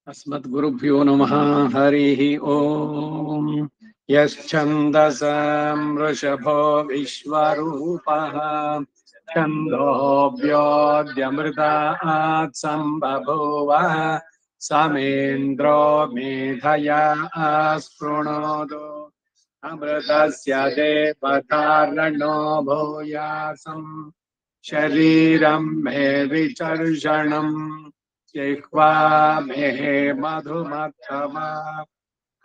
अस्मद्गुरुभ्यो नमः। हरिः ओम्। यश्छन्दसां वृषभो विश्वरूपः छन्दोऽव्योऽद्यमृतात् सम्बभूव समेन्द्रो मेधया स्पृणोतु अमृतस्य देवतारणो भूयासम् शरीरं मे विचर्षणम् जिह्वा मे मधुमत्तमा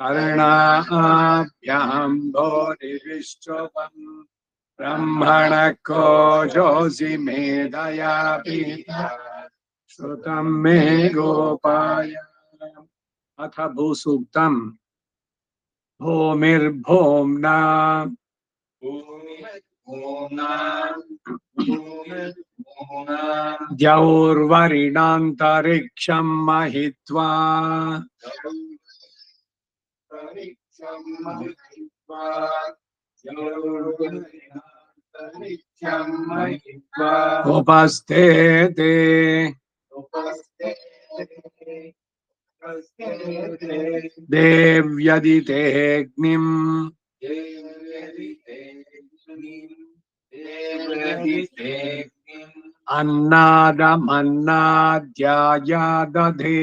कर्णाभ्यां भोरिविश्रुवम् ब्रह्मणः कोशोऽसि मेधया पीता श्रुतं मे गोपाय। अथ भूसूक्तम्। भूमिर्भूम्ना द्यौर्वरिणान्तरिक्षं महित्वा उपस्थेते देव्यदितेऽग्निम् अन्नादमन्नाद्याया दधे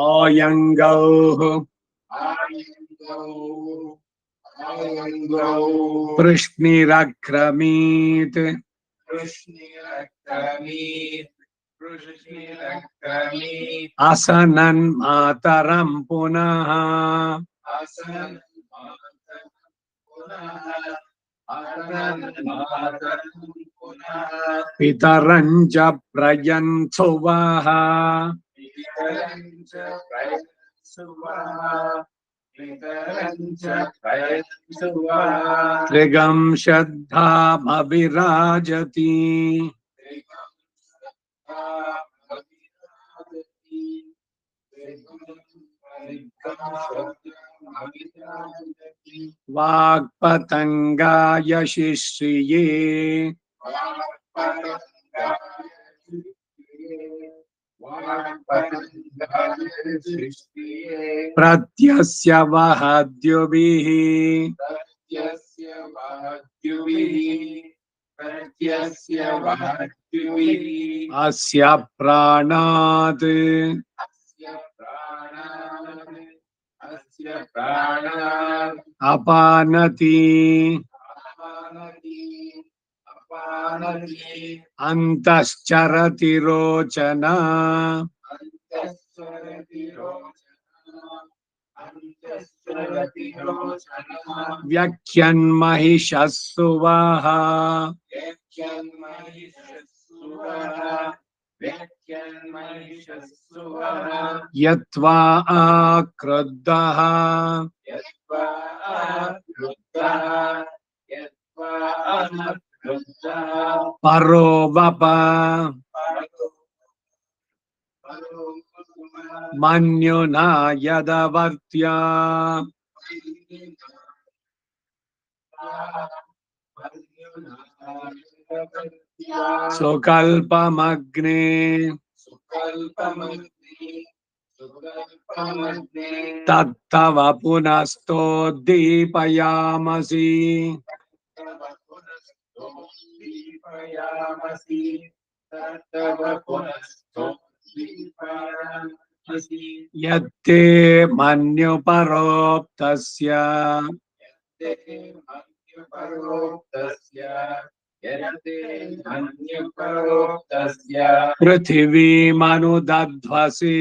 आयङ्गौः पृश्निरक्रमीत् असनन् मातरं पुनः पितरं च प्रयन्सुवः त्रिगं श्रद्धामविराजति वाक्पतंगाय शिश्रिये प्रत्यस्य वहद्युभिः अस्य प्राणात् अपानति अन्तश्चरति रोचना व्याख्यन्महिषः सुवः यत्वा क्रुद्धः परो वप मन्युना यदवर्त्या सुकल्पमग्ने तत्तव पुनस्तोद्दीपयामसि यत्ते मन्युपरोक्तस्य पृथिवीमनुदध्वसि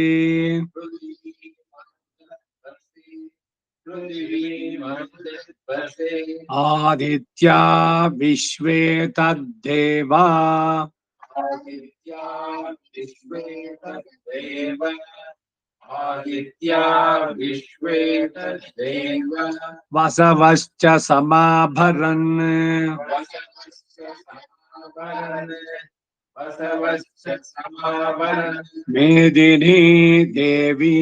आदित्या विश्वे तद्देवा वसवश्च समाभरन् मेदिनी देवी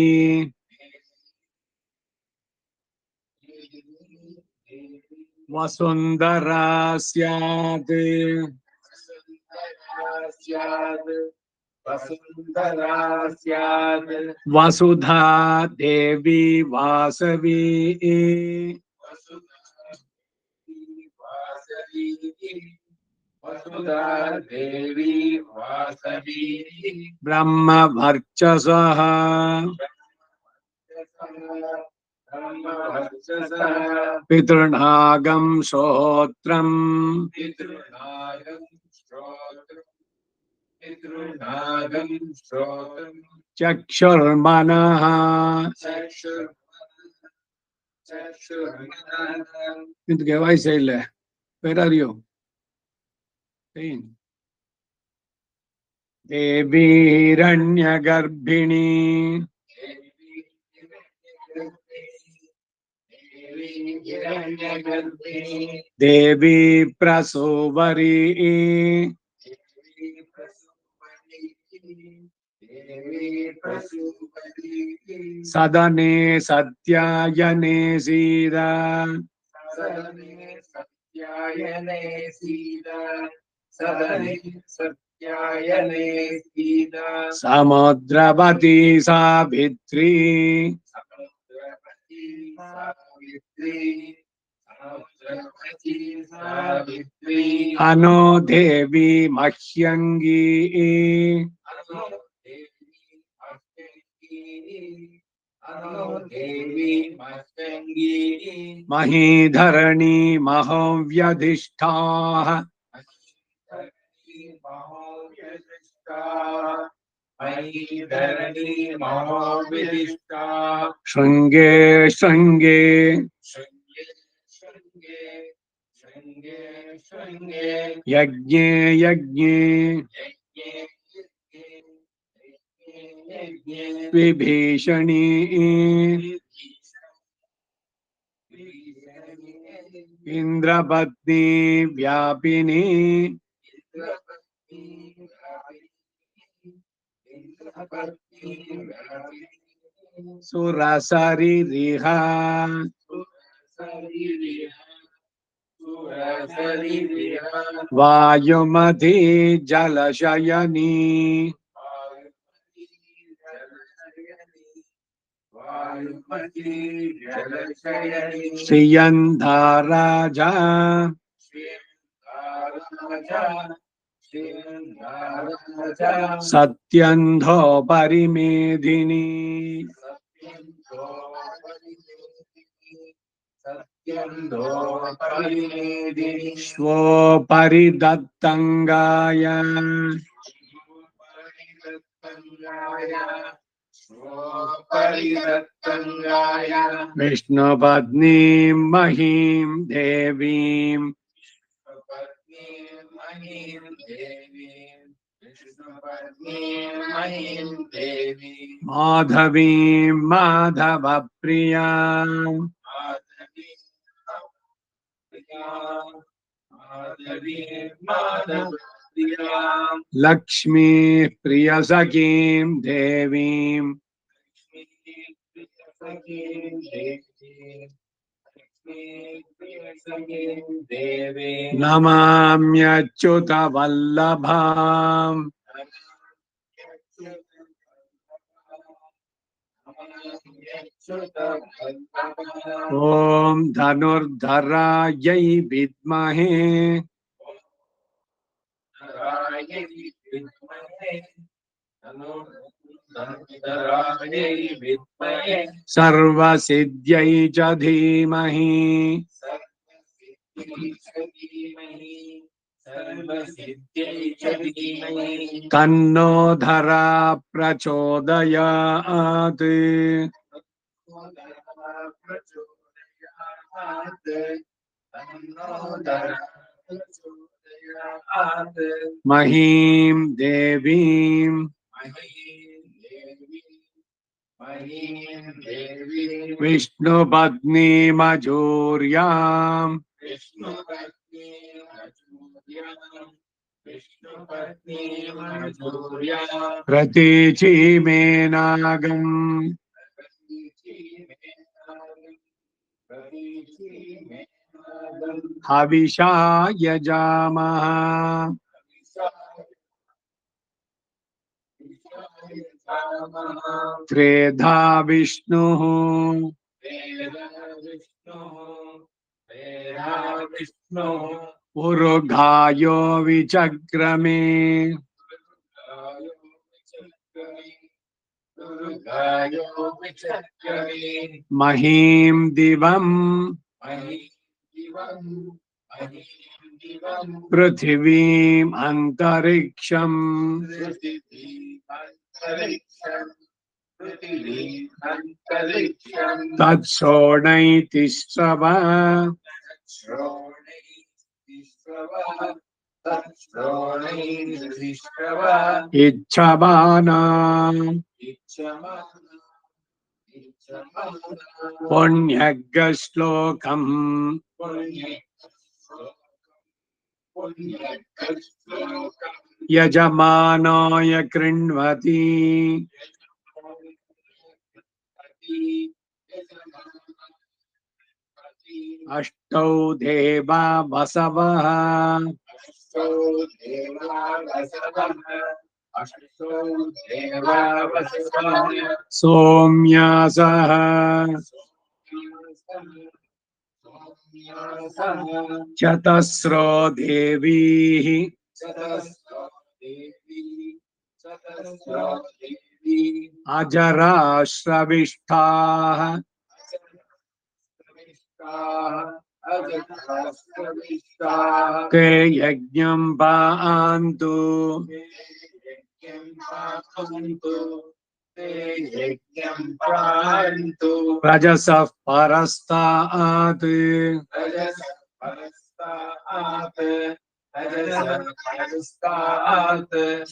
वसुंधरा स्यात् वसुधा देवी वासवी ब्रह्म वर्चसः पितृनागं श्रोत्रम् चक्षुर्मनः ಇಂತಕ್ಕೆ ವಯಸ್ಸೇ ಇಲ್ಲ. Where are you? ದೇವಿ ಹಿರಣ್ಯಗರ್ಭಿಣಿ ದೇವಿ ಪ್ರಸೂವರಿ ಸದನೆ ಸತ್ಯಾಯನೆ ಸೀದ ಸಮುದ್ರವತಿ ಸಾವಿತ್ರಿ ಅನೋ ದೇವಿ ಮಹ್ಯಂಗೀ ಮಹೀಧರಣಿ ಮಹವ್ಯಧಿಷ್ಠಾ ಶೃಂಗೇ ಶೃಂಗೇ ಯಜ್ಞೇ ಯಜ್ಞೇ ವಿಭೀಷಣೀ ಇಂದ್ರಪತ್ನಿ ವ್ಯಾಪಿನಿ ಸುರಸರಿರಿಹ ವಾಯುಮತಿ ಜಲಶಯನಿ ಶ್ರಿಯಂಧಾರಾಜ ಸತ್ಯಂಧೋ ಪರಿಮೇಧಿನಿ ಶ್ವೋ ಪರಿದತ್ತಂಗಾಯ ವಿಷ್ಣುಪತ್ನೀಂ ಮಹೀಂ ದೇವೀಂ ಮಾಧವೀಂ ಮಾಧವ ಪ್ರಿಯಾಂ ಲಕ್ಷ್ಮೀ ಪ್ರಿಯ ಸಖೀಂ ದೇವೀಂ ನಮಾಮ್ಯಚ್ಯುತ ವಲ್ಲಭಾಂ ಓಂ ಧನುರ್ಧರಾಯೈ ವಿದ್ಮಹೇ सर्वसिद्ध्यै च धीमहि तन्नो धरा प्रचोदयात् महीं देवीं विष्णुपत्नी मजूर्यां प्रतीचि मे नागम् हविषा यजामः त्रेधा विष्णुः उरुघायो विचक्रमे महीं दिवम् पृथिवीम् अन्तरिक्षम् तत्सोणैतिश्रव इच्छमाना पुण्यग्श्लोकम् यजमानाय कृण्वति अष्टौ देवा वसवः सोम्यासः चतस्रो देवीः अजराश्रविष्ठाः ते यज्ञं पान्तु रजसः परस्तात्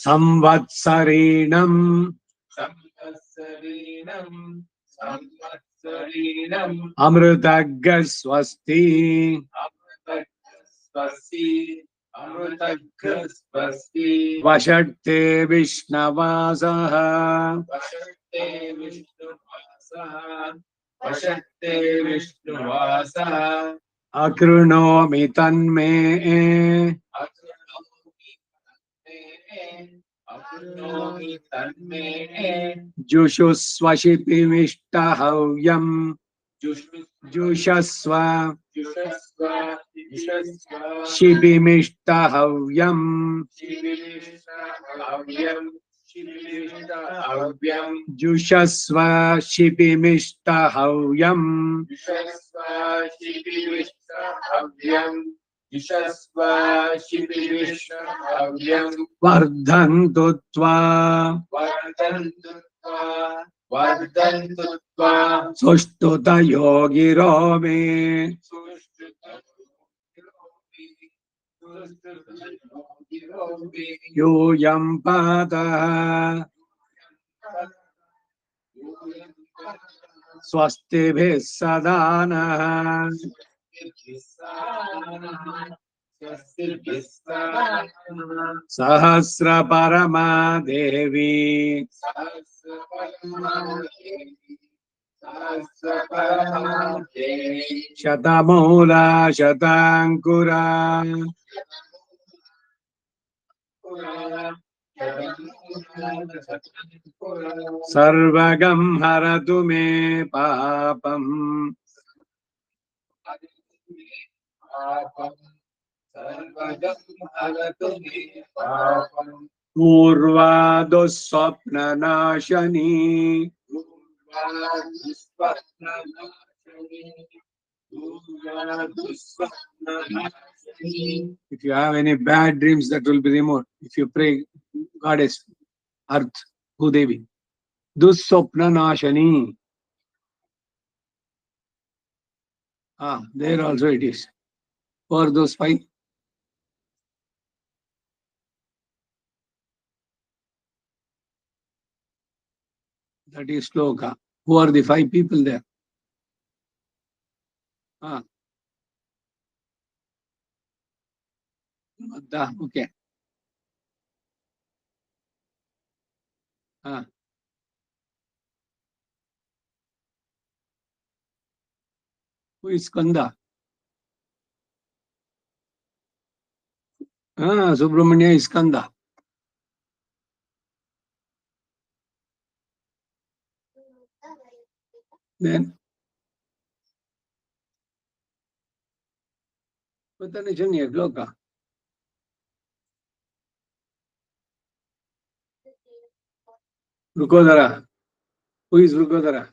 संवत्सरीणम् अमृतग् स्वस्ति वषट्ते विष्णवासः अकृणोमि तन्मे जुषुस्वशिपिमिष्टहव्यम् जुषस्व शिबिमिष्टहव्यम् जुषस्व शिबिमिष्टहव्यम् वर्धन्तु त्वा सुष्ठुतयो गिरो मे यूयं पातः स्वस्तिभिः सदा नः सहस्रपरमा देवी शतमूला शताङ्कुरा सर्वगं हरतु मे पापम् पूर्वादुःस्वप्ननाशनी If you have any bad dreams, that will be removed. If you pray Goddess Earth, Bhudevi, Dussopna Nashani. There also it is. For those 5. That is Shloka. Who are the 5 people there? Okay. Who is Skanda? Subramanya is Skanda. Then Patani Junior Loka. Rukodara. Who is Rukodara?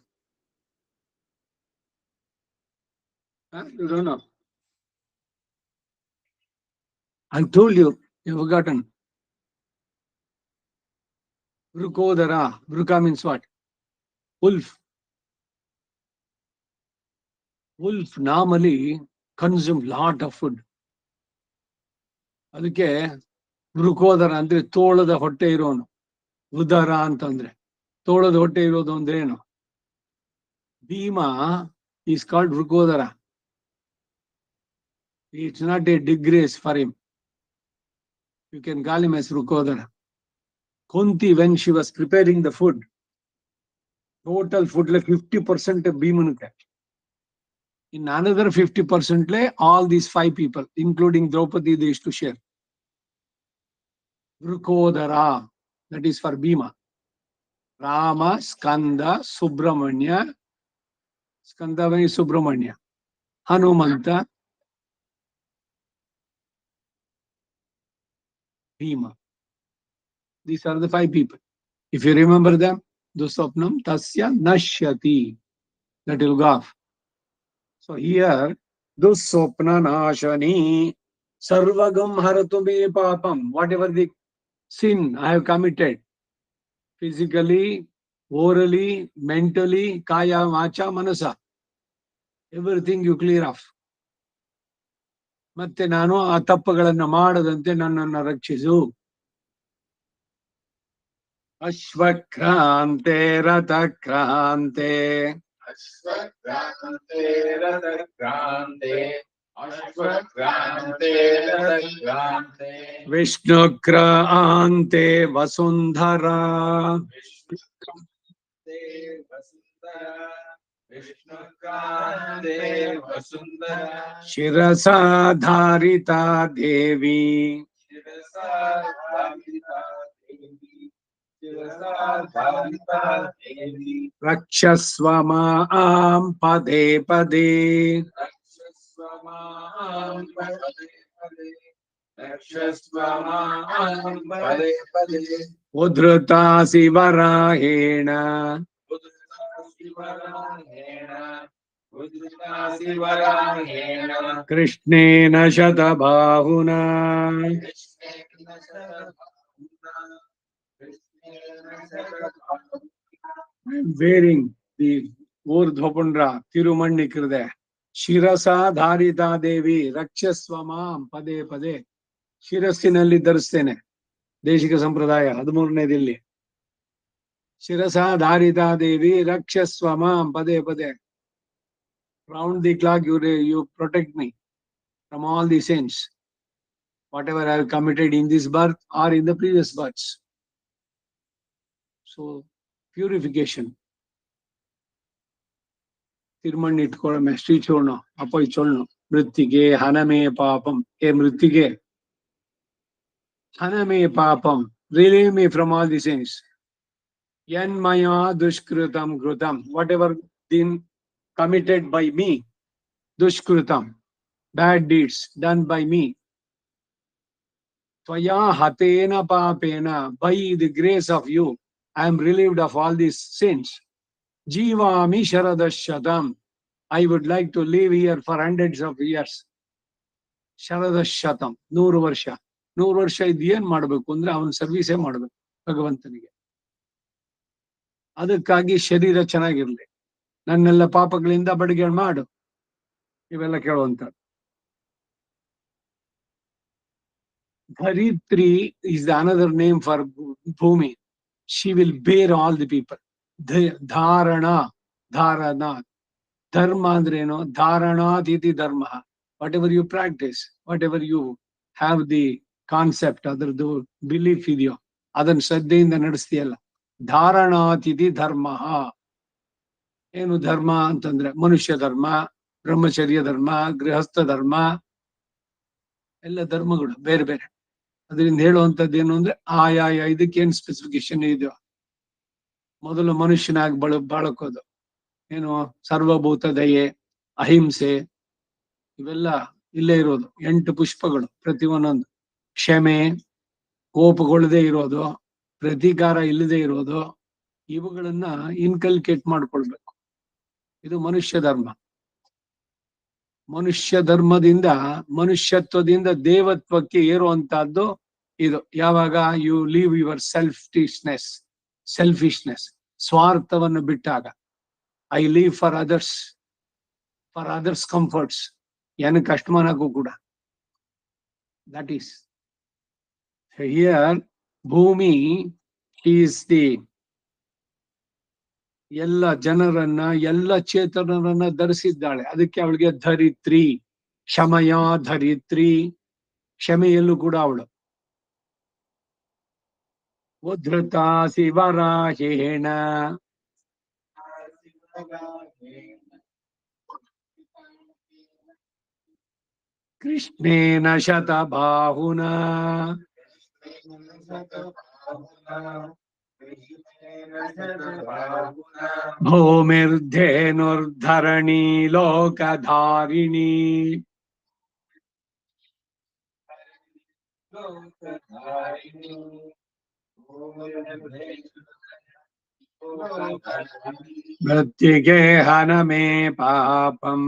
You don't know. I told you, you've forgotten. Rukodara. Vruka means what? Wolf. Wolf normally consume lot of food. ಅದಕ್ಕೆ ವೃಕೋದರ ಅಂದ್ರೆ ತೋಳದ ಹೊಟ್ಟೆ ಇರೋನು. ಉದರ ಅಂತಂದ್ರೆ ತೋಳದ ಹೊಟ್ಟೆ ಇರೋದು ಅಂದ್ರೆ ಏನು? Bhima is called Vrikodara. It's not a disgrace for him. You can call him as Vrikodara. Kunti, when she was preparing the food, total food like 50% ಭೀಮನಿಗೆ. In another 50% all these 5 people, including Draupadi, they used to share. Vrukodara, that is for Bhima. Rama, Skanda, Subramanya, Skanda means Subramanya, Hanumanta, Bhima. These are the 5 people. If you remember them, Dusopnam Tasya Nashyati, that will go off. So here, Dusopna Nashani, Sarvagam Haratu me papam, whatever the sin I have committed, physically, orally, mentally, kaya, vacha, manasa, everything you clear off. ಮತ್ತೆ ನಾನು ಆ ತಪ್ಪುಗಳನ್ನು ಮಾಡದಂತೆ ನನ್ನನ್ನು ರಕ್ಷಿಸು. ಅಶ್ವಕ್ರಾಂತೆ ರಥಕ್ರಾಂತೆ ಅಶ್ವಕ್ರಾಂತೆ ರಥಕ್ರಾಂತೆ ಅಶ್ವಕ್ರಾಂತೆ ರಥಕ್ರಾಂತೆ ವಿಷ್ಣುಕ್ರಾಂತೆ ವಸುಂಧರಾ ವಿಷ್ಣುಕ್ರಾಂತೆ ವಸುಂಧರಾ ವಿಷ್ಣುಕ್ರಾಂತೆ ವಸುಂಧರಾ ಶಿರಸಾ ಧಾರಿತಾ ದೇವಿ ಶಿರಸಾ ಧಾರಿತಾ ದೇವಿ ಶಿರಸಾ ಧಾರಿತಾ ದೇವಿ ರಕ್ಷಸ್ವ ಮಾಂ ಪದೇ ಪದೇ ರಕ್ಷಸ್ವ ಮಾಂ ಪದೇ ಪದೇ ರಕ್ಷಸ್ವ ಮಾಂ ಪದೇ ಪದೇ ಉದ್ಧತಾಸಿ ವರಾಹೇಣ ಉದ್ಧತಾಸಿ ವರಾಹೇಣ ಉದ್ಧತಾಸಿ ವರಾಹೇಣ ಕೃಷ್ಣೇನ ಶತಬಾಹುನಾ ಕೃಷ್ಣೇನ ಶತಬಾಹುನಾ ಕೃಷ್ಣೇನ ಶತಬಾಹುನಾ ಬೇರಿಂಗ್ ದಿ ಊರ್ಧ್ವಪುಂಡ್ರ ತಿರುಮಣ್ಣಿಕ್ರದೆ ಶಿರಸಾ ಧಾರಿತಾ ದೇವಿ ರಕ್ಷಸ್ವ ಮಾಂ ಪದೇ ಪದೇ. ಶಿರಸ್ಸಿನಲ್ಲಿ ಧರಿಸ್ತೇನೆ, ದೇಶಿಕ ಸಂಪ್ರದಾಯ 13ನೇದಿಲ್ಲಿ. ಶಿರಸಾ ಧಾರಿತಾ ದೇವಿ ರಕ್ಷಸ್ವ ಮಾಂ ಪದೇ ಪದೇ. Round the clock you protect me from all the sins, whatever I have committed in this birth or in the previous births. So purification. ತಿರುಮಣ್ಣಿ ಇಟ್ಕೊಳ್ಳೋ Shri ಚೂರ್ಣ ಅಪೈ ಚೊಳ್ಳು ಮೃತ್ತಿಗೆ ಹನಮೇ ಪಾಪಂ. ಹೇ ಮೃತ್ತಿಗೆ, ಹನಮೇ ಪಾಪಂ, relieve me from all the sins. ಯನ್ಮಯಾ ದುಷ್ಕೃತಂ ಕೃತಂ, whatever been committed by me, dushkrutam, bad deeds done by me. Tvaya hatena papena, by the grace of you, I am relieved of all these sins. Jivami sharadashatam, I would like to live here for hundreds of years. sharadashatam, 100 ವರ್ಷ. 100 ವರ್ಷ ಇದ್ದು ಏನ್ ಮಾಡ್ಬೇಕು ಅಂದ್ರೆ ಅವನ ಸರ್ವಿಸೇ ಮಾಡ್ಬೇಕು ಭಗವಂತನಿಗೆ. ಅದಕ್ಕಾಗಿ ಶರೀರ ಚೆನ್ನಾಗಿರ್ಲಿ, ನನ್ನೆಲ್ಲ ಪಾಪಗಳಿಂದ ಬಡಿಗೆ ಮಾಡು, ಇವೆಲ್ಲ ಕೇಳುವಂತ. Dharitri is the another name for ಭೂಮಿ. She will bear all the people. ಧಾರಣ, ಧಾರಣ, ಧರ್ಮ ಅಂದ್ರೆ ಏನು? ಧಾರಣಾತಿಥಿ ಧರ್ಮ. Whatever you practice, whatever you have the concept, ಅದರದ್ದು ಬಿಲೀಫ್ ಇದೆಯೋ ಅದನ್ನ ಶ್ರದ್ಧೆಯಿಂದ ನಡೆಸ್ತೀಯಲ್ಲ, ಧಾರಣಾತಿಥಿ ಧರ್ಮ. ಏನು ಧರ್ಮ ಅಂತಂದ್ರೆ ಮನುಷ್ಯ ಧರ್ಮ, ಬ್ರಹ್ಮಚರ್ಯ ಧರ್ಮ, ಗೃಹಸ್ಥ ಧರ್ಮ, ಎಲ್ಲ ಧರ್ಮಗಳು ಬೇರೆ ಬೇರೆ. ಅದರಿಂದ ಹೇಳುವಂತದ್ದು ಏನು ಅಂದ್ರೆ ಆಯಾ ಇದಕ್ಕೇನ್ ಸ್ಪೆಸಿಫಿಕೇಶನ್ ಇದೆಯೋ. ಮೊದಲು ಮನುಷ್ಯನಾಗಿ ಬಾಳಕೋದು ಏನು, ಸರ್ವಭೂತ ದಯೆ, ಅಹಿಂಸೆ, ಇವೆಲ್ಲ ಇಲ್ಲೇ ಇರೋದು. 8 ಪುಷ್ಪಗಳು ಪ್ರತಿ ಒಂದೊಂದು. ಕ್ಷಮೆ, ಕೋಪಗೊಳ್ಳದೆ ಇರೋದು, ಪ್ರತೀಕಾರ ಇಲ್ಲದೆ ಇರೋದು, ಇವುಗಳನ್ನ ಇನ್ಕಲ್ಕೇಟ್ ಮಾಡ್ಕೊಳ್ಬೇಕು. ಇದು ಮನುಷ್ಯ ಧರ್ಮ. ಮನುಷ್ಯ ಧರ್ಮದಿಂದ, ಮನುಷ್ಯತ್ವದಿಂದ ದೇವತ್ವಕ್ಕೆ ಏರುವಂತಹದ್ದು ಇದು. ಯಾವಾಗ ಯು ಲೀವ್ ಯುವರ್ ಸೆಲ್ಫಿಶ್ನೆಸ್, ಸ್ವಾರ್ಥವನ್ನು ಬಿಟ್ಟಾಗ. I leave for others comforts, ಏನು ಕಷ್ಟಮಾನಕ್ಕೂ ಕೂಡ. ದಟ್ ಈಸ್ ಹಿಯರ್ ಭೂಮಿ ಈಸ್ ದಿ ಎಲ್ಲ ಜನರನ್ನ, ಎಲ್ಲ ಚೇತನರನ್ನ ಧರಿಸಿದ್ದಾಳೆ. ಅದಕ್ಕೆ ಅವಳಿಗೆ ಧರಿತ್ರಿ, ಕ್ಷಮಯ ಧರಿತ್ರಿ, ಕ್ಷಮೆಯಲ್ಲೂ ಕೂಡ ಅವಳು. ಉದ್ಧತ ಶಿವರಾಹೇಣ ಕೃಷ್ಣೇನ ಶತಬಾಹುನ ಭೂಮಿರ್ಧೇನುರ್ಧರಣಿ ಲೋಕಧಾರಿಣಿ ಮೃತ್ಯುಗೆ ಹನ ಮೇ ಪಾಪಂ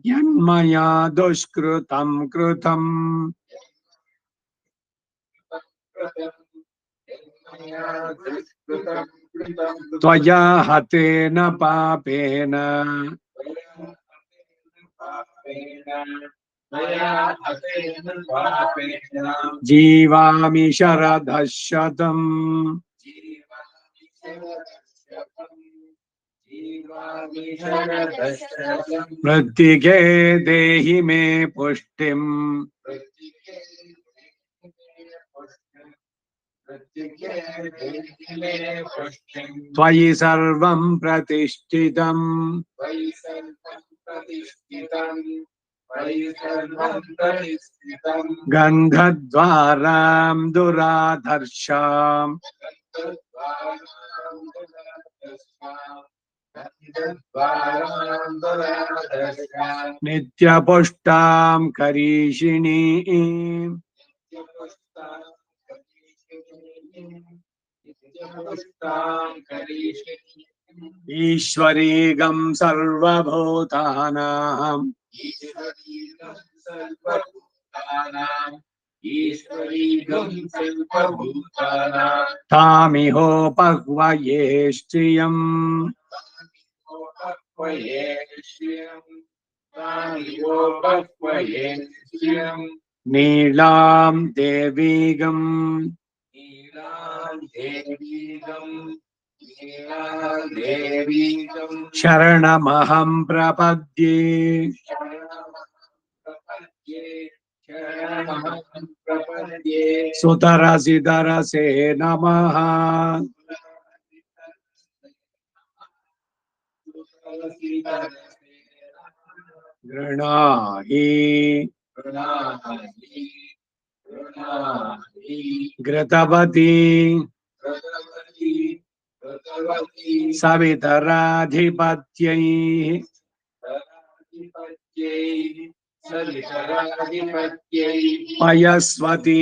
ಯನ್ಮಯಾ ದುಷ್ಕೃತಂ ಕೃತಂ ತ್ವಯಾ ಹತೇನ ಪಾಪೇನ ಜೀವಾಮಿ ಶರದಃ ಶತಂ ಮೃತ್ತಿಗೆ ದೇಹಿ ಮೇ ಪುಷ್ಟಿಂ ತ್ವಯಿ ಸರ್ವಂ ಪ್ರತಿಷ್ಠಿತಂ ಗಂಧದ್ವಾರಾಂ ದುರಾಧರ್ಷಾಂ ನಿತ್ಯಪುಷ್ಟಾಂ ಕರೀಷಿಣೀಂ ಈಶ್ವರೀಗಂ ಸರ್ವಭೂತಾನಾಂ ತಾಮಿಹೋಪಹ್ವಯೇ ಶ್ರಿಯಂ ನೀಳಾಂ ದೇವೀಗಂ ಶರಣಮಹಂ ಪ್ರಪದ್ಯೆ ಸುತರಸಿಧರಸೇ ನಮಃ ಗೃಣಾಹಿ ಘೃತವತಿ ಸವಿತರಾಧಿಪತ್ಯೈ ಪಯಸ್ವತಿ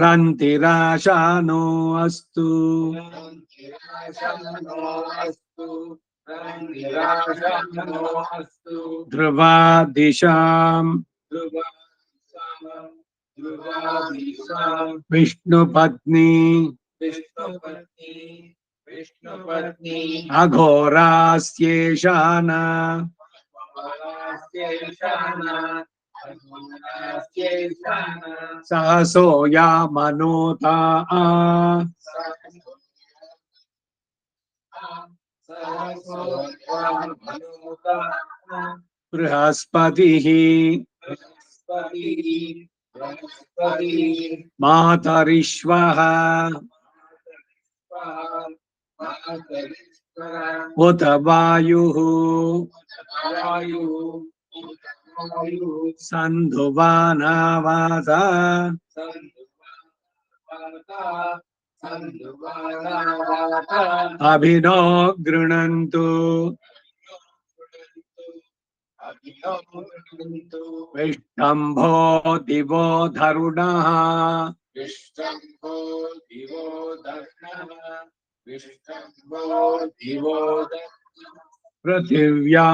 ರಂತಿರಾಶಾನೋ ಅಸ್ತು ಧ್ರುವ ದಿಶಾಂ ವಿಷ್ಣು ಪತ್ನಿ ಅಘೋರಾಸ್ಯೇಷಾನ ಸಹಸೋಯಾ ಮನೋತಾ ಬೃಹಸ್ಪತಿ ಮಾತರಿಶ್ವಃ उत वायुः सन्धुवानावास अभिनो गृह्णन्तु विष्टम्भो दिवो धरुणः पृथिव्या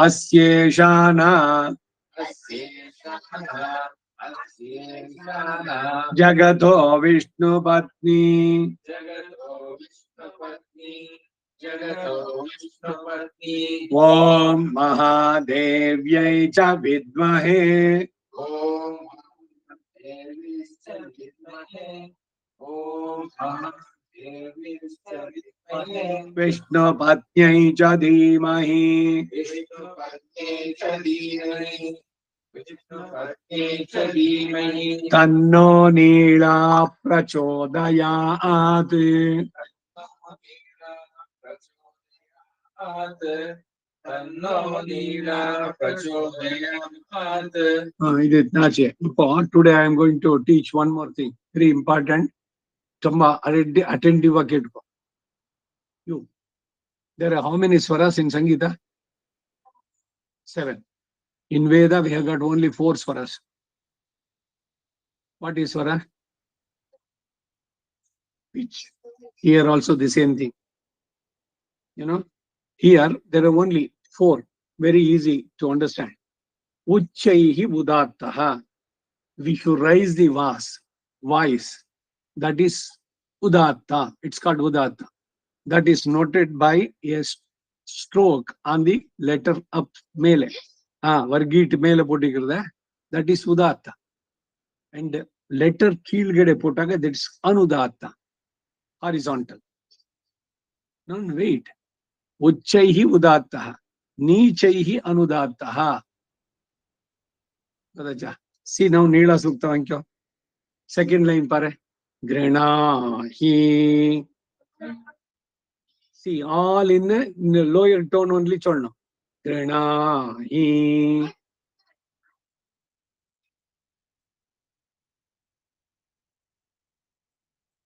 अस्येषाना जगतो विष्णुपत्नी ॐ महादेव्यै च विद्महे विष्णुपत्न्यै च धीमहि तन्नो नीला प्रचोदयात् Today I am going to teach one more thing, very important. Attentive ಆಗಿ you. There are how many swaras in Sangeeta? 7. In Veda we have got only 4 swaras. What is swara? Pitch. Here also the same thing. You know, here there are only 4. Very easy to understand. Uchchaihi udattaha. We should raise the voice. That is udatta. It's called udatta. That is noted by a stroke on the letter up mele. Vargit mele potikirde. That is udatta. And letter keelgade potaga, that's anudatta. Horizontal. No, wait. Uchchaihi udattaha. Nichaihi anudattaha. See now Neela Sukta Vankyo. Second line pare. Grinahi. See, all in the lower tone only cholno. Grinahi.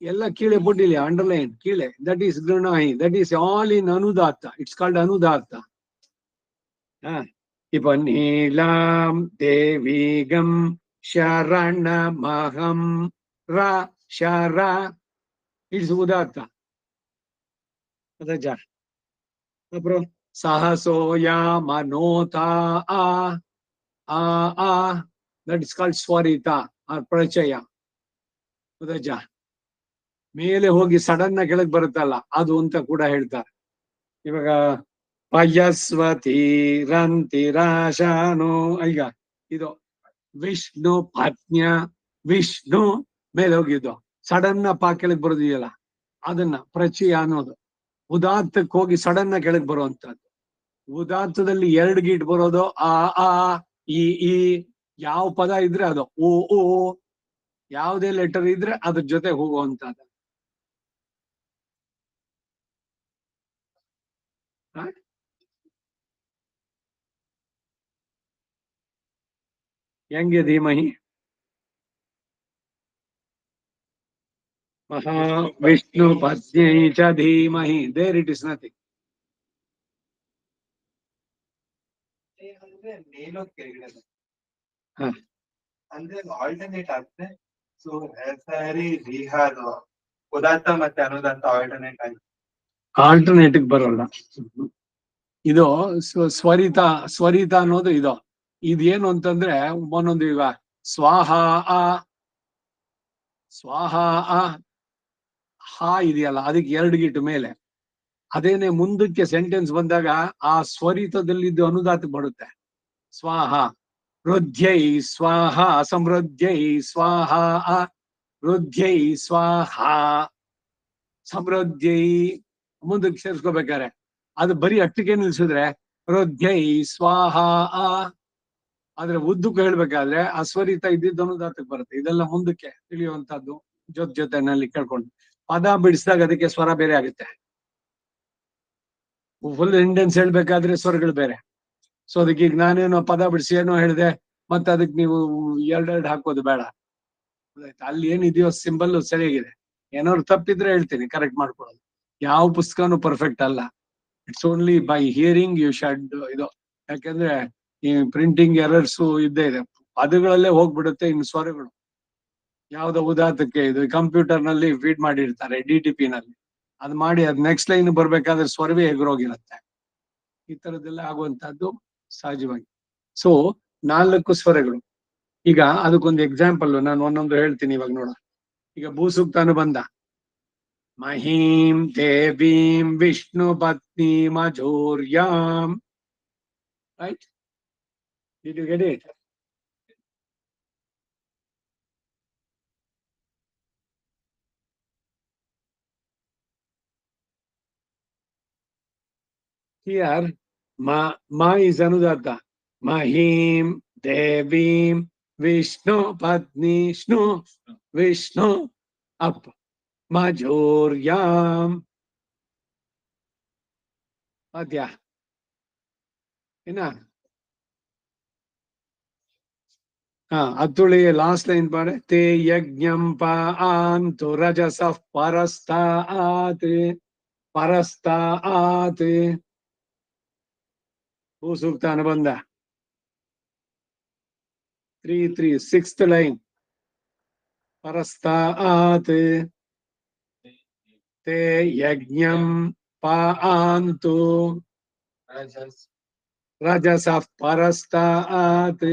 Yella kile potili underline kile. That is grinahi. That is all in anudatta. It's called anudatta. Ipanilam devigam sharanamaham ra shara. It's udatta. Apro sahasoya manota that is called swarita or prachaya. ಮೇಲೆ ಹೋಗಿ sudden ಕೆಳಗೆ ಬರುತ್ತಲ್ಲ ಅದು ಅಂತ ಕೂಡ ಹೇಳ್ತಾರೆ. ಇವಾಗ ಪಯಸ್ವತಿ ರಂತಿರಾಶಾನು ಈಗ ಇದು ವಿಷ್ಣು ಪತ್ನ್ಯ ವಿಷ್ಣು ಮೇಲೆ ಹೋಗಿದ್ದು ಸಡನ್ ಕೆಳಗೆ ಬರೋದಿದೆಯಲ್ಲ ಅದನ್ನ ಪ್ರಚಯ ಅನ್ನೋದು. ಉದಾತ್ತಕ್ಕೆ ಹೋಗಿ ಸಡನ್ ಕೆಳಗೆ ಬರುವಂತದ್ದು. ಉದಾತ್ತದಲ್ಲಿ 2 ಗೀಟ್ ಬರೋದು ಆ ಈ ಯಾವ ಪದ ಇದ್ರೆ ಅದು ಓ ಯಾವುದೇ ಲೆಟರ್ ಇದ್ರೆ ಅದ್ರ ಜೊತೆ ಹೋಗುವಂತದ್ದು. ಹೆಂಗೆ ಧೀಮಹಿ ಮಹಾವಿಷ್ಣು ಪತ್ನ್ಯೈ ಚ ಧೀಮಹಿ. There it is nothing. ಅಂದ್ರೆ ಆಲ್ಟರ್ನೇಟ್ ಆಗುತ್ತೆ. ಸೊ ಸರಿ ರಿಹಾದು ಉದಾತ್ತ ಮತ್ತೆ ಅನುದಾತ್ತ ಆಲ್ಟರ್ನೇಟ್ ಆಗಿ ಆಲ್ಟರ್ನೇಟ್ ಬರೋಲ್ಲ. ಇದು ಸ್ವರಿತ ಅನ್ನೋದು ಇದು. ಇದೇನು ಅಂತಂದ್ರೆ ಒಂದೊಂದು ಈಗ ಸ್ವಾಹ ಇದೆಯಲ್ಲ ಅದಕ್ಕೆ 2 ಗೀಟ್ ಮೇಲೆ. ಅದೇನೆ ಮುಂದಕ್ಕೆ ಸೆಂಟೆನ್ಸ್ ಬಂದಾಗ ಆ ಸ್ವರಿತದಲ್ಲಿದ್ದು ಅನುದಾತ ಬರುತ್ತೆ. ಸ್ವಾಹ ರುದ್ಧ್ಯೈ ಸ್ವಾಹ ಸಮೃದ್ಧೈ ಸ್ವಾಹ ರುದ್ಧ್ಯೈ ಸ್ವಾಹ ಸಮೃದ್ಧೈ ಮುಂದಕ್ಕೆ ಸೇರ್ಸ್ಕೋಬೇಕಾರೆ ಅದು ಬರೀ ಅಟ್ಟಿಗೆ ನಿಲ್ಸಿದ್ರೆ ರುದ್ಧ್ಯೈ ಸ್ವಾಹ ಆದ್ರೆ ಉದ್ದಕ್ಕೂ ಹೇಳ್ಬೇಕಾದ್ರೆ ಅಸ್ವರಿತ ಇದ್ದಿದ್ದು ಅನುದಾತಕ್ಕೆ ಬರುತ್ತೆ. ಇದೆಲ್ಲ ಮುಂದಕ್ಕೆ ತಿಳಿಯುವಂತದ್ದು ಜೊತೆನಲ್ಲಿ ಕೇಳ್ಕೊಂಡು ಪದ ಬಿಡಿಸಿದಾಗ ಅದಕ್ಕೆ ಸ್ವರ ಬೇರೆ ಆಗುತ್ತೆ. ಫುಲ್ ಇಂಟೆನ್ಸ್ ಹೇಳ್ಬೇಕಾದ್ರೆ ಸ್ವರಗಳು ಬೇರೆ. ಸೊ ಅದಕ್ಕೆ ಈಗ ನಾನೇನೋ ಪದ ಬಿಡಿಸಿ ಏನೋ ಹೇಳಿದೆ, ಮತ್ತೆ ಅದಕ್ಕೆ ನೀವು ಎರಡೆರಡು ಹಾಕೋದು ಬೇಡ. ಅಲ್ಲಿ ಏನಿದೆಯೋ ಸಿಂಬಲ್ ಸರಿಯಾಗಿದೆ. ಏನಾದ್ರು ತಪ್ಪಿದ್ರೆ ಹೇಳ್ತೀನಿ, ಕರೆಕ್ಟ್ ಮಾಡ್ಕೊಳ್ಳೋದು. ಯಾವ ಪುಸ್ತಕನೂ ಪರ್ಫೆಕ್ಟ್ ಅಲ್ಲ. It's only by hearing you should ಇದು. ಯಾಕಂದ್ರೆ ಈ ಪ್ರಿಂಟಿಂಗ್ ಎರರ್ಸ್ ಇದ್ದೇ ಇದೆ. ಪದಗಳಲ್ಲೇ ಹೋಗ್ಬಿಡುತ್ತೆ ಇನ್ನು ಸ್ವರಗಳು. ಯಾವ್ದೋ ಉದಾಹರಣಕ್ಕೆ ಇದು ಕಂಪ್ಯೂಟರ್ ನಲ್ಲಿ ಫೀಡ್ ಮಾಡಿರ್ತಾರೆ DTP ನಲ್ಲಿ, ಅದ್ ಮಾಡಿ ಅದ್ ನೆಕ್ಸ್ಟ್ ಲೈನ್ ಬರ್ಬೇಕಾದ್ರೆ ಸ್ವರವೇ ಎಗರೋಗಿರುತ್ತೆ. ಈ ತರದ್ದೆಲ್ಲ ಆಗುವಂತಹದ್ದು ಸಹಜವಾಗಿ. ಸೊ 4 ಸ್ವರಗಳು. ಈಗ ಅದಕ್ಕೊಂದು ಎಕ್ಸಾಂಪಲ್ ನಾನು ಒಂದೊಂದು ಹೇಳ್ತೀನಿ ಇವಾಗ ನೋಡ. ಈಗ ಭೂಸೂಕ್ತಾನು ಬಂದ, ಮಹೀಂ ದೇವೀಂ ವಿಷ್ಣು ಪತ್ನಿ ಮಜೂರ್ಯಾಂ. Right? Did you get it? Here, ma is Anudatta. Mahim, Devim, Vishnu, Padni, Vishnu, up. Majuryam. Adya. Ina. Atuli, last line pade. Te yajnam pa'antu rajasaf parasta'ati. Parasta'ati. Bhusukta ಅನುಬಂಧ 3, 6th ಲೈನ್. ಪರಸ್ತಾತ್ ತೇ ಯಜ್ಞಂ ಪಾಅಂತು ರಜಸಃ ಪರಸ್ತಾತ್.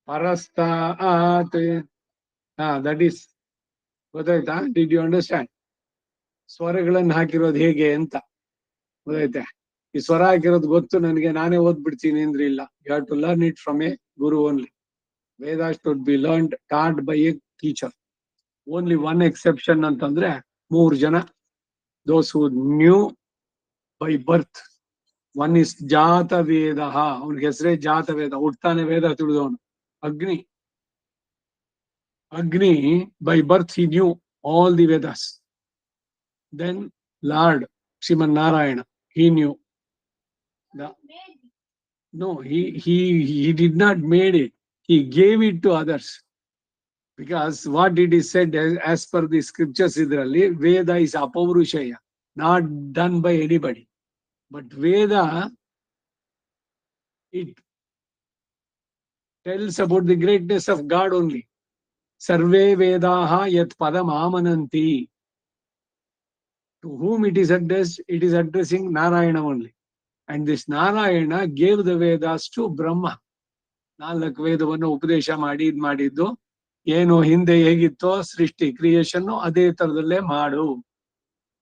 ಪರಸ್ತಾತ್. ದಟ್ ಈಸ್ ಗೊತ್ತಾಯ್ತಾ? Did you understand? ಸ್ವರಗಳನ್ನು ಹಾಕಿರೋದು ಹೇಗೆ ಅಂತ ಗೊತ್ತಾಯ್ತಾ? ಈ ಸ್ವರ ಹಾಕಿರೋದು ಗೊತ್ತು ನನಗೆ, ನಾನೇ ಓದ್ಬಿಡ್ತೀನಿ ಅಂದ್ರೆ ಇಲ್ಲ. You have to learn it from a guru only. Vedas should be learned taught by a teacher. Only one exception ಅಂತಂದ್ರೆ 3 ಜನ, those who knew by birth. One is Jata Veda. ಅವನಿಗೆ ಹೆಸರೇ ಜಾತ ವೇದ, ಹುಟ್ಟಾನೆ ವೇದ ತಿಳಿದವನು. Agni by birth he knew all the Vedas. Then lord Shriman Narayana, he knew. No, he did not made it. He gave it to others. Because what it is said as per the scriptures idralli, Veda is apaurushaya, not done by anybody. But Veda, it tells about the greatness of God only. Sarve Vedaha yat padam amananti. To whom it is addressed? It is addressing Narayana only. And this Narayana gave the Vedas to Brahma. 4 ವೇದವನ್ನು ಉಪದೇಶ ಮಾಡಿದ್ದು ಏನು ಹಿಂದೆ ಹೇಗಿತ್ತೋ ಸೃಷ್ಟಿ creation ಅದೇ ತರದಲ್ಲೇ ಮಾಡು.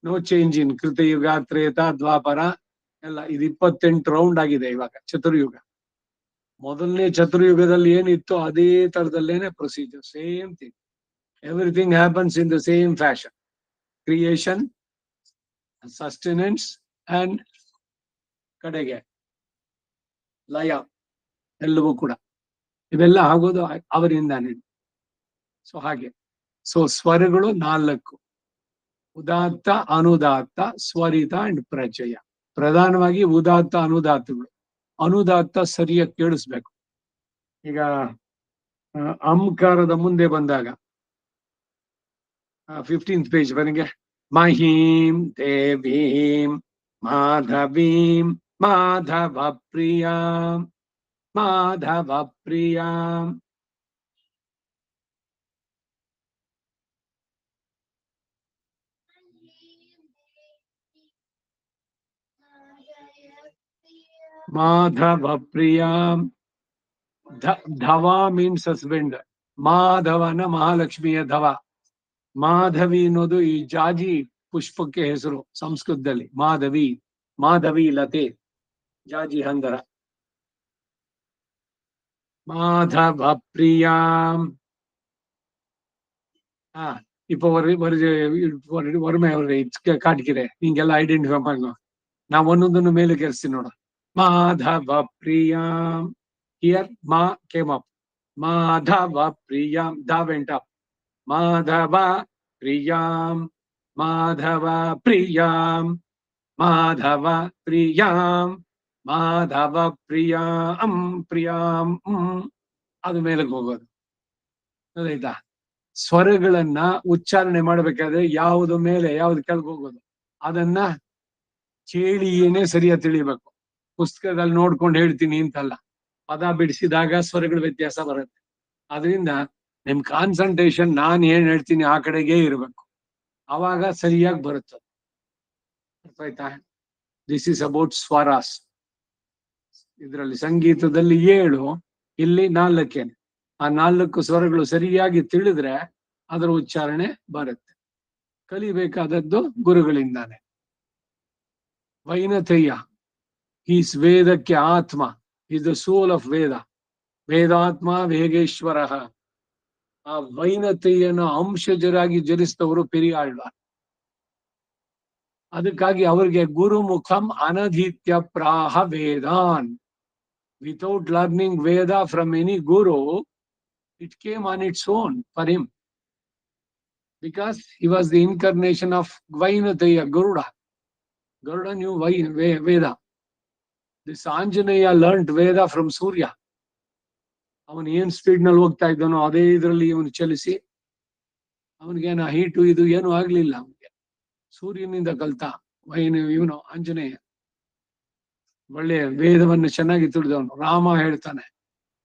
No change in ಕೃತಯುಗ, Treta, ದ್ವಾಪರ ಎಲ್ಲ. ಇದು 28 ರೌಂಡ್ ಆಗಿದೆ ಇವಾಗ ಚತುರ್ಯುಗ. ಮೊದಲನೇ ಚತುರ್ಯುಗದಲ್ಲಿ ಏನಿತ್ತು ಅದೇ ತರದಲ್ಲೇನೆ procedure, same thing. Everything happens in the same fashion. Creation, sustenance and ಕಡೆಗೆ ಲಯ ಎಲ್ಲವೂ ಕೂಡ ಇವೆಲ್ಲ ಆಗೋದು ಅವರಿಂದಾನೆ. ಸೊ ಹಾಗೆ. ಸೊ ಸ್ವರಗಳು 4: ಉದಾತ್ತ, ಅನುದಾತ್ತ, ಸ್ವರಿತ ಅಂಡ್ ಪ್ರಚಯ. ಪ್ರಧಾನವಾಗಿ ಉದಾತ್ತ ಅನುದಾತ್ತಗಳು. ಅನುದಾತ್ತ ಸರಿಯಾಗಿ ಕೇಳಿಸ್ಬೇಕು. ಈಗ ಅಂಕಾರದ ಮುಂದೆ ಬಂದಾಗ 15th ಪೇಜ್ ಬನ್ನಿಗೆ. ಮಹೀಂ ದೇವೀಂ ಮಾಧವೀಂ ಮಾಧವ ಪ್ರಿಯಾಂ ಮಾಧವ ಪ್ರಿಯಾಂ. ಮಾಧವ ಪ್ರಿಯಾಂ. ಧವ ಮೀನ್ಸ್ ಹಸ್ಬೆಂಡ್. ಮಾಧವನ ಮಹಾಲಕ್ಷ್ಮಿಯ ಧವ. ಮಾಧವಿ ಅನ್ನೋದು ಈ ಜಾಜಿ ಪುಷ್ಪಕ್ಕೆ ಹೆಸರು ಸಂಸ್ಕೃತದಲ್ಲಿ. ಮಾಧವಿ, ಮಾಧವಿ ಲತೆ, ಜಾಜಿ ಹಂದರ. மாதவ பிரியாம். இப்போ ஒருமை காட்டிக்கிறேன், நீங்கெல்லாம் ஐடென்டிஃபை பண்ணுங்க. நான் ஒன்னொன்னு மேலே கேர்ஸ்ತೀನಿ ನೋಡ. Madhava ಪ್ರಿಯಾಂ. Here ma came up. Madhava ಪ್ರಿಯಾಂ. Da went up. Madhava ಪ್ರಿಯಾಂ ಮಾಧವ ಪ್ರಿಯಾಂ ಮಾಧವ ಪ್ರಿಯಾಂ ಮಾಧವ ಪ್ರಿಯಾಂ ಪ್ರಿಯಾಂ ಅದು ಮೇಲಕ್ಕೆ ಹೋಗೋದು. ಗೊತ್ತಾಯ್ತಾ? ಸ್ವರಗಳನ್ನ ಉಚ್ಚಾರಣೆ ಮಾಡ್ಬೇಕಾದ್ರೆ ಯಾವುದು ಮೇಲೆ ಯಾವ್ದು ಕೆಳಗೆ ಹೋಗೋದು ಅದನ್ನ ಕೇಳಿಯೇನೆ ಸರಿಯಾಗಿ ತಿಳಿಬೇಕು. ಪುಸ್ತಕದಲ್ಲಿ ನೋಡ್ಕೊಂಡು ಹೇಳ್ತೀನಿ ಅಂತಲ್ಲ, ಪದ ಬಿಡಿಸಿದಾಗ ಸ್ವರಗಳ ವ್ಯತ್ಯಾಸ ಬರುತ್ತೆ. ಅದರಿಂದ ನಿಮ್ ಕಾನ್ಸಂಟ್ರೇಷನ್ ನಾನ್ ಏನ್ ಹೇಳ್ತೀನಿ ಆ ಕಡೆಗೆ ಇರಬೇಕು, ಅವಾಗ ಸರಿಯಾಗಿ ಬರುತ್ತೆ. ಅರ್ಥ ಆಯ್ತಾ? This is about swaras. ಇದರಲ್ಲಿ ಸಂಗೀತದಲ್ಲಿ 7, ಇಲ್ಲಿ 4. ಆ 4 ಸ್ವರಗಳು ಸರಿಯಾಗಿ ತಿಳಿದ್ರೆ ಅದರ ಉಚ್ಚಾರಣೆ ಬರುತ್ತೆ. ಕಲಿಬೇಕಾದದ್ದು ಗುರುಗಳಿಂದಾನೆ. ವೈನತಯ್ಯ ಈಸ್ ವೇದಕ್ಕೆ ಆತ್ಮ, is the soul of Veda. ವೇದಾತ್ಮ ವೇಗೇಶ್ವರ. ಆ ವೈನತಯ್ಯನ ಅಂಶಜರಾಗಿ ಜನಿಸಿದವರು ಪೆರಿಯಾಳ್ವಾರ್. ಅದಕ್ಕಾಗಿ ಅವರಿಗೆ ಗುರುಮುಖಂ ಅನಧೀತ್ಯ ಪ್ರಾಹ ವೇದಾನ್. Without learning Veda from any guru, it came on its own for him, because he was the incarnation of Vainataya, Garuda. Garuda knew Veda. This Anjaneya learnt Veda from Surya. ಅವನು ಏನ್ ಸ್ಪೀಡ್ ನಲ್ಲಿ ಹೋಗ್ತಾ ಇದ್ದಾನೋ ಅದೇ ಇದರಲ್ಲಿ ಇವನು ಚಲಿಸಿ ಅವನಿಗೇನ ಹೀಟು ಇದು ಏನು ಆಗ್ಲಿಲ್ಲ. ಅವನಿಗೆ ಸೂರ್ಯನಿಂದ ಕಲ್ತ ಇವನು ಆಂಜನೇಯ ಒಳ್ಳೆ ವೇದವನ್ನು ಚೆನ್ನಾಗಿ ತಿಳಿದವನು. ರಾಮ ಹೇಳ್ತಾನೆ,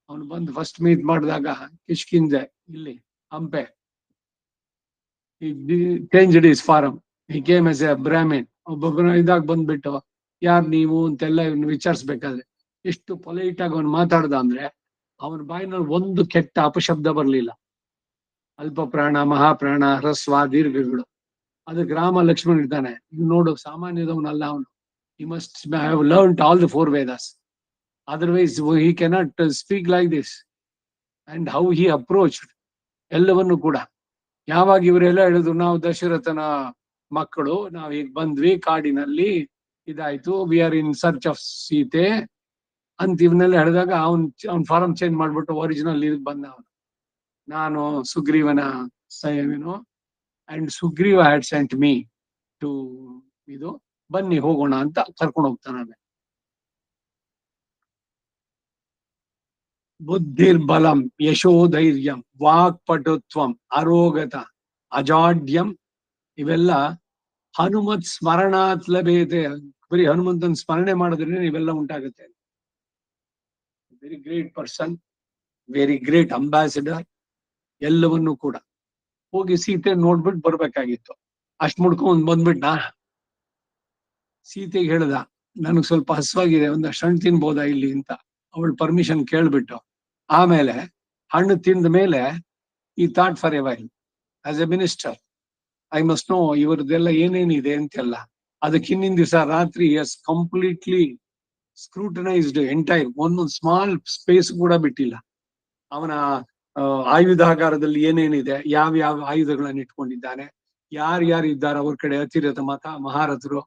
ಅವನು ಬಂದು ಫಸ್ಟ್ ಮೀಟ್ ಮಾಡಿದಾಗ ಕಿಷ್ಕಿಂದೆ ಇಲ್ಲಿ Hampi, changed his form. He came as a brahmin. ಒಬ್ಬೊಬ್ಬನ ಇದಾಗ ಬಂದ್ಬಿಟ್ಟು ಯಾರ್ ನೀವು ಅಂತೆಲ್ಲ ಇವನು ವಿಚಾರಿಸ್ಬೇಕಾದ್ರೆ ಎಷ್ಟು ಪೊಲೈಟ್ ಆಗಿ ಅವನು ಮಾತಾಡ್ದ ಅಂದ್ರೆ ಅವನ ಬಾಯಿನಲ್ಲಿ ಒಂದು ಕೆಟ್ಟ ಅಪಶಬ್ದ ಬರ್ಲಿಲ್ಲ. ಅಲ್ಪ ಪ್ರಾಣ, ಮಹಾಪ್ರಾಣ, ಹ್ರಸ್ವ, ದೀರ್ಘಗಳು. ಅದಕ್ಕೆ ರಾಮ ಲಕ್ಷ್ಮಣ್ ಇರ್ತಾನೆ, ನೋಡು ಸಾಮಾನ್ಯದವನಲ್ಲ ಅವನು. ಹಿ must have learned all the 4 Vedas. Otherwise, he cannot speak like this. And how he approached ಎಲ್ಲವನ್ನು ಕೂಡ. ಯಾವಾಗ ಇವರೆಲ್ಲ ಹೇಳಿದ್ರು ನಾವು ದಶರಥನ ಮಕ್ಕಳು, ನಾವ್ ಈಗ ಬಂದ್ವಿ ಕಾಡಿನಲ್ಲಿ, ಇದಾಯ್ತು, we are in search of Sita ಅಂತ ಇವನ್ನೆಲ್ಲ ಹೇಳಿದಾಗ ಅವ್ನ್ ಫಾರಂ ಚೇಂಜ್ ಮಾಡ್ಬಿಟ್ಟು ಒರಿಜಿನಲ್ ಇದಕ್ಕೆ ಬಂದ ಅವನು. ನಾನು ಸುಗ್ರೀವನ ಏನು, and Sugriva had sent me to ಇದು, ಬನ್ನಿ ಹೋಗೋಣ ಅಂತ ಕರ್ಕೊಂಡು ಹೋಗ್ತಾನೆ. ಬುದ್ಧಿರ್ಬಲಂ ಯಶೋಧೈರ್ಯಂ ವಾಕ್ಪಟುತ್ವಂ ಅರೋಗತ ಅಜಾಡ್ಯಂ ಇವೆಲ್ಲ ಹನುಮತ್ ಸ್ಮರಣಾತ್ ಲಭ್ಯತೆ. ಬರೀ ಹನುಮಂತನ ಸ್ಮರಣೆ ಮಾಡಿದ್ರೆ ಇವೆಲ್ಲ ಉಂಟಾಗುತ್ತೆ. Very great person, very great ambassador. ಎಲ್ಲವನ್ನೂ ಕೂಡ ಹೋಗಿ ಸೀತೆ ನೋಡ್ಬಿಟ್ಟು ಬರ್ಬೇಕಾಗಿತ್ತು. ಅಷ್ಟ್ ಮುಡ್ಕೊಂಡ್ ಬಂದ್ಬಿಟ್ನಾ. ಸೀತೆಗೆ ಹೇಳ್ದ, ನನಗ್ ಸ್ವಲ್ಪ ಹಸ್ವಾಗಿದೆ, ಒಂದಷ್ಟು ಹಣ್ಣು ತಿನ್ಬೋದಾ ಇಲ್ಲಿ ಅಂತ. ಅವಳು ಪರ್ಮಿಷನ್ ಕೇಳ್ಬಿಟ್ಟು ಆಮೇಲೆ ಹಣ್ಣು ತಿಂದ ಮೇಲೆ ಈ thought for a while as a minister I must know ಇವ್ರದ್ದೆಲ್ಲ ಏನೇನಿದೆ ಅಂತೆಲ್ಲ. ಅದಕ್ಕೆ ಹಿಂದಿನ ದಿವಸ ರಾತ್ರಿ ಎಸ್ ಕಂಪ್ಲೀಟ್ಲಿ ಸ್ಕ್ರೂಟನೈಸ್ಡ್ ಎಂಟೈರ್, ಒಂದೊಂದು ಸ್ಮಾಲ್ ಸ್ಪೇಸ್ ಕೂಡ ಬಿಟ್ಟಿಲ್ಲ. ಅವನ ಆಯುಧಾಗಾರದಲ್ಲಿ ಏನೇನಿದೆ, ಯಾವ ಆಯುಧಗಳನ್ನ ಇಟ್ಕೊಂಡಿದ್ದಾನೆ, ಯಾರ್ಯಾರು ಇದ್ದಾರೆ ಅವ್ರ ಕಡೆ, ಅತಿರಥ ಮಹಾರಥರು,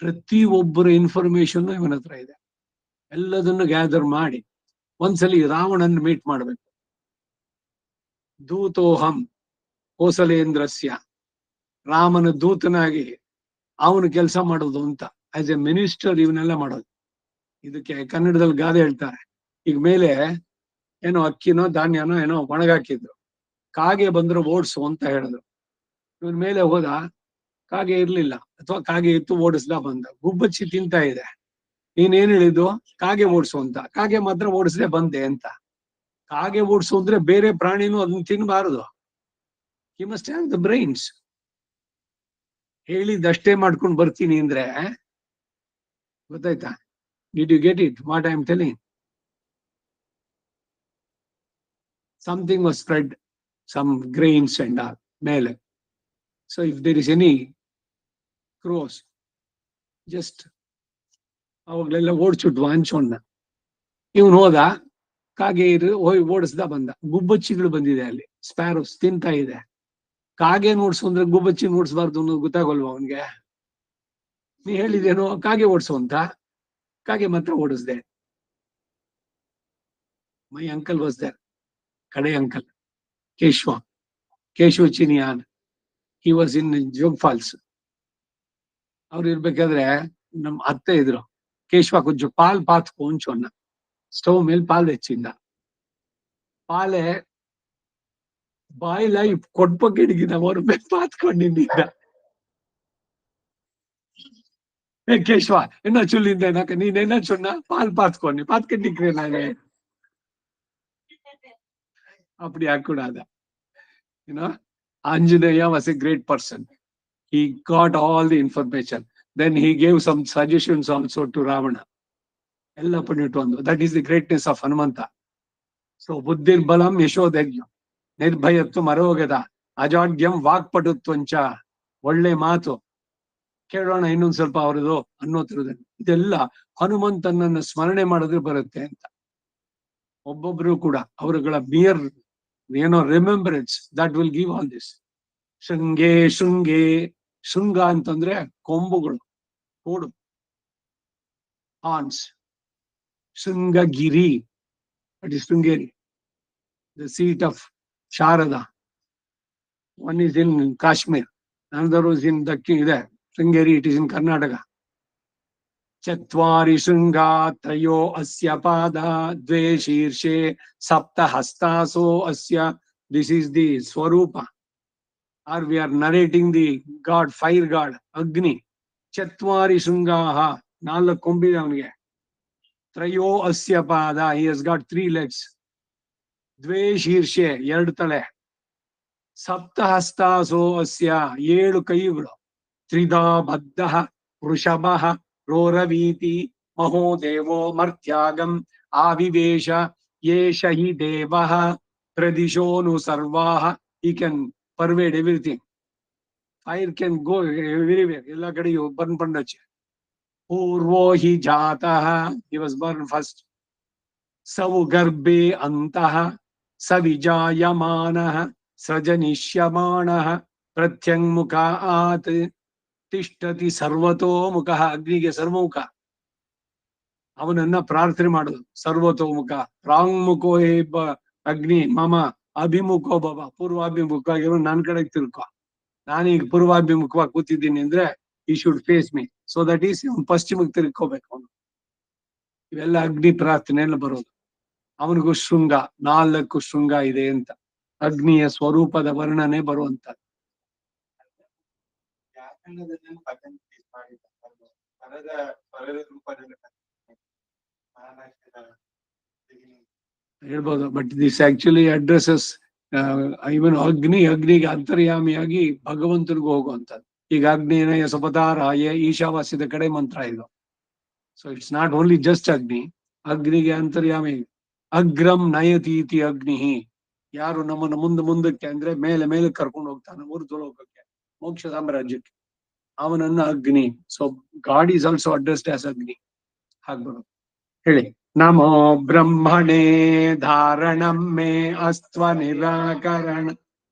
ಪ್ರತಿ ಒಬ್ಬರ ಇನ್ಫಾರ್ಮೇಶನ್ ಇವನ ಹತ್ರ ಇದೆ. ಎಲ್ಲದನ್ನು ಗ್ಯಾದರ್ ಮಾಡಿ ಒಂದ್ಸಲಿ ರಾವಣನ್ ಮೀಟ್ ಮಾಡ್ಬೇಕು. ದೂತೋಹಂ ಕೋಸಲೇಂದ್ರಸ್ಯ, ರಾಮನ ದೂತನಾಗಿ ಅವನು ಕೆಲಸ ಮಾಡೋದು ಅಂತ. ಆಸ್ ಎ ಮಿನಿಸ್ಟರ್ ಇವನ್ನೆಲ್ಲ ಮಾಡೋದು. ಇದಕ್ಕೆ ಕನ್ನಡದಲ್ಲಿ ಗಾದೆ ಹೇಳ್ತಾರೆ, ಈಗ ಮೇಲೆ ಏನೋ ಅಕ್ಕಿನೋ ಧಾನ್ಯನೋ ಏನೋ ಒಣಗಾಕಿದ್ರು, ಕಾಗೆ ಬಂದ್ರು ಓಡಿಸು ಅಂತ ಹೇಳಿದ್ರು. ಇವನ್ ಮೇಲೆ ಹೋದ, ಕಾಗೆ ಇರ್ಲಿಲ್ಲ, ಅಥವಾ ಕಾಗೆ ಇತ್ತು ಓಡಿಸ್ದ ಬಂದ. ಗುಬ್ಬಚ್ಚಿ ತಿಂತಾ ಇದೆ, ನೀನೇನ್ ಹೇಳಿದ್ದು ಕಾಗೆ ಓಡಿಸು ಅಂತ. ಕಾಗೆ ಮಾತ್ರ ಓಡಿಸದೆ ಬಂದೆ ಅಂತ. ಕಾಗೆ ಓಡಿಸು ಅಂದ್ರೆ ಬೇರೆ ಪ್ರಾಣಿನೂ ಅದನ್ನ ತಿನ್ಬಾರದು. He must have the brains. ಹೇಳಿದಷ್ಟೇ ಮಾಡ್ಕೊಂಡು ಬರ್ತೀನಿ ಅಂದ್ರೆ ಗೊತ್ತಾಯ್ತಾ? Did you get it what I am telling? Something was spread, some grains and all ಮೇಲೆ. So if there is any crows, just ಅವಾಗ್ಲೆಲ್ಲ ಓಡಿಸ್ಬಿಟ್ವು ಹಂಚೋಣ್ಣ. ಇವನು ಹೋದ, ಕಾಗೆ ಹೋಗಿ ಓಡಿಸ್ದ ಬಂದ. ಗುಬ್ಬಚ್ಚಿಗಳು ಬಂದಿದೆ ಅಲ್ಲಿ, ಸ್ಪ್ಯಾರೋಸ್ ತಿಂತಾ ಇದೆ. ಕಾಗೆ ನೋಡ್ಸು ಅಂದ್ರೆ ಗುಬ್ಬಚ್ಚಿ ನೋಡ್ಸ್ಬಾರ್ದು ಅನ್ನೋದು ಗೊತ್ತಾಗಲ್ವ ಅವನ್ಗೆ? ನೀ ಹೇಳಿದೇನು ಕಾಗೆ ಓಡಿಸು ಅಂತ, ಕಾಗೆ ಮಾತ್ರ ಓಡಿಸ್ದೆ. ಮೈ ಅಂಕಲ್ ವಾಸ್ ದೇರ್, ಕಡೆ uncle Keshava Chinian. he was in Jog Falls. ಅವ್ರು ಇರ್ಬೇಕಾದ್ರೆ ನಮ್ ಅತ್ತೆ ಇದ್ರು, ಕೇಶವ ಕೊಂಚ ಪಾಲ್ ಪಾತ್ಕೊಂಡ್ ಚೊನ್ನ ಸ್ಟವ್ ಮೇಲೆ ಪಾಲ್ ಹೆಚ್ಚಿಂದ ಪಾಲೆ ಬಾಯಿಲ ಕೊಡ್ಪಕ್ಕಿಡಿಗಿನ ಅವ್ರ ಮೇಲೆ ಪಾತ್ಕೊಂಡಿದ್ದ. கேஷ்வா என்ன சொல்லியிருந்தேனாக்க நீ என்ன சொன்ன பால் பாத்துக்கோன்னு பாத்துக்கிட்டிருக்கிறேன் நானு அப்படி ஆக்கூடாது. Anjaneya was a great person. He got all the information. Then he gave some suggestions also to Ravana. Ella pannittu vandu. That is the greatness of Hanumanta. So buddhir balam yashodharyam nirbhayatvam arogada ajadyam ವಾಕ್ಪಟುತ್ವಂಚ. ಒಳ್ಳೆ ಮಾತು ಕೇಳೋಣ ಇನ್ನೊಂದ್ ಸ್ವಲ್ಪ ಅವರದು ಅನ್ನೋದ್ರದಲ್ಲಿ ಇದೆಲ್ಲ ಹನುಮಂತನನ್ನ ಸ್ಮರಣೆ ಮಾಡಿದ್ರೆ ಬರುತ್ತೆ ಅಂತ. ಒಬ್ಬೊಬ್ರು ಕೂಡ ಅವರುಗಳ bear remembrance that will give all this. ಶೃಂಗೇ ಶೃಂಗೇ, ಶೃಂಗ ಅಂತಂದ್ರೆ ಕೊಂಬುಗಳು, ಕೋಡು, horns. Shringagiri, that is Sringeri, the seat of Sharada. One is in Kashmir, another is in ಇದೆ Sringeri, it is in Karnataka. ಚತ್ವಾರಿ ಶೃಂಗಾ ತ್ರಯೋ ಅಸ್ಯ ಪಾದ ದ್ವೇ ಶೀರ್ಷೆ ಸಪ್ತ ಹಸ್ತಾಸೋ ಅಸ್ಯ. ದಿಸ್ ಈಸ್ ದಿ ಸ್ವರೂಪ. Are we are narrating the god, fire god Agni. ಚತ್ವಾರಿ ಶೃಂಗಾಹ, 4 ಕೊಂಬಿದೆ ಅವನಿಗೆ. ತ್ರಯೋ ಅಸ್ಯ ಪಾದ, ಹಿ ಹಸ್ ಗಾಟ್ 3 legs. ದ್ವೇ ಶೀರ್ಷೆ, 2 ತಲೆ. ಸಪ್ತ ಹಸ್ತಾಸೋ ಅಸ್ಯ, 7 ಕೈಗಳು. ತ್ರಿಧಾ ಬದ್ಧ ವೃಷಭ ರೋರವೀತಿ ಮಹೋದೇವೋ ಮರ್ತ್ಯಾಗಂ ಆವಿವೇಶ ಯೇಷ ಹಿ ದೇವಃ ಪ್ರದಿಶೋನು ಸರ್ವಾಃ. He can pervade everything. Fire can go everywhere, ಎಲ್ಲ ಕಡೆಯೂ ಬರ್ನ್ ಪಂಡಚ್ಚೆ. ಪೂರ್ವೋ ಹಿ ಜಾತಃ, he was born first. ಸೌ ಗರ್ಭೆ ಅಂತಃ ಸವಿಜಾಯಮಾನಃ ಸೃಜನಿಷ್ಯಮಾಣಃ ಪ್ರತ್ಯಂಗುಖಾತ್ ತಿಷ್ಠತಿ ಸರ್ವತೋಮುಖ. ಅಗ್ನಿಗೆ ಸರ್ವಮುಖ, ಅವನನ್ನ ಪ್ರಾರ್ಥನೆ ಮಾಡುದು. ಸರ್ವತೋಮುಖ, ಪ್ರಾಂಗ್ಮುಖೋ ಹೇ ಅಗ್ನಿ ಮಮ ಅಭಿಮುಖೋ ಭವ. ಪೂರ್ವಾಭಿಮುಖವಾಗಿ ನನ್ನ ಕಡೆಗೆ ತಿರ್ಕೊ. ನಾನೀಗ ಪೂರ್ವಾಭಿಮುಖವಾಗಿ ಕೂತಿದ್ದೀನಿ ಅಂದ್ರೆ ಈ should face me. So that is ಪಶ್ಚಿಮಕ್ಕೆ ತಿರ್ಕೋಬೇಕು ಅವನು. ಇವೆಲ್ಲ ಅಗ್ನಿ ಪ್ರಾರ್ಥನೆ ಎಲ್ಲ ಬರೋದು. ಅವನಿಗೂ ಶೃಂಗ, 4 ಶೃಂಗ ಇದೆ ಅಂತ ಅಗ್ನಿಯ ಸ್ವರೂಪದ ವರ್ಣನೆ ಬರುವಂತದ್ದು. ಹೇಳ್ಬೋದು, ಬಟ್ ದಿಸ್ ಆಕ್ಚುಲಿ ಅಡ್ರೆಸಸ್ ಇವನ್ ಅಗ್ನಿಗೆ ಅಂತರ್ಯಾಮಿಯಾಗಿ ಭಗವಂತನಿಗೂ ಹೋಗುವಂತದ್ದು. ಈಗ ಅಗ್ನಿಯ ಸಪತಾರಾಯ ಈಶಾವಾಸ್ಯದ ಕಡೆ ಮಂತ್ರ ಇದು. So it's not only just ಅಗ್ನಿ, ಅಗ್ನಿಗೆ ಅಂತರ್ಯಾಮಿ. ಅಗ್ರಂ ನಯತೀತಿ ಅಗ್ನಿ, ಯಾರು ನಮ್ಮನ್ನು ಮುಂದಕ್ಕೆ ಅಂದ್ರೆ ಮೇಲೆ ಕರ್ಕೊಂಡು ಹೋಗ್ತಾನೆ ಊರ್ಧ್ವಲೋಕಕ್ಕೆ, ಮೋಕ್ಷ ಸಾಮ್ರಾಜ್ಯಕ್ಕೆ, ಅವನನ್ನ ಅಗ್ನಿ. So god is also addressed as ಅಗ್ನಿ. ಹಾಗ್ಬರೋದು. ಹೇಳಿ. ನಮೋ ಬ್ರಹ್ಮಣೇ ಧಾರಣಂ ಮೇ ಅಸ್ತ್ವ ನಿರಾಕರಣ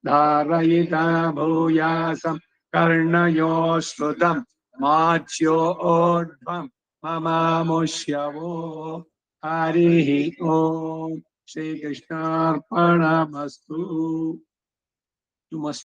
ಧಾರಯಿತ ಭೂಯಾಸಂ ಕರ್ಣಯೋ ಶ್ರುತಂ ಮಾಚ್ಯೋ ಓಢ್ವಂ ಮಮಾಮುಷ್ಯವೋ. ಹರಿ ಓಂ. ಶ್ರೀಕೃಷ್ಣಾರ್ಪಣಮಸ್ತು. You must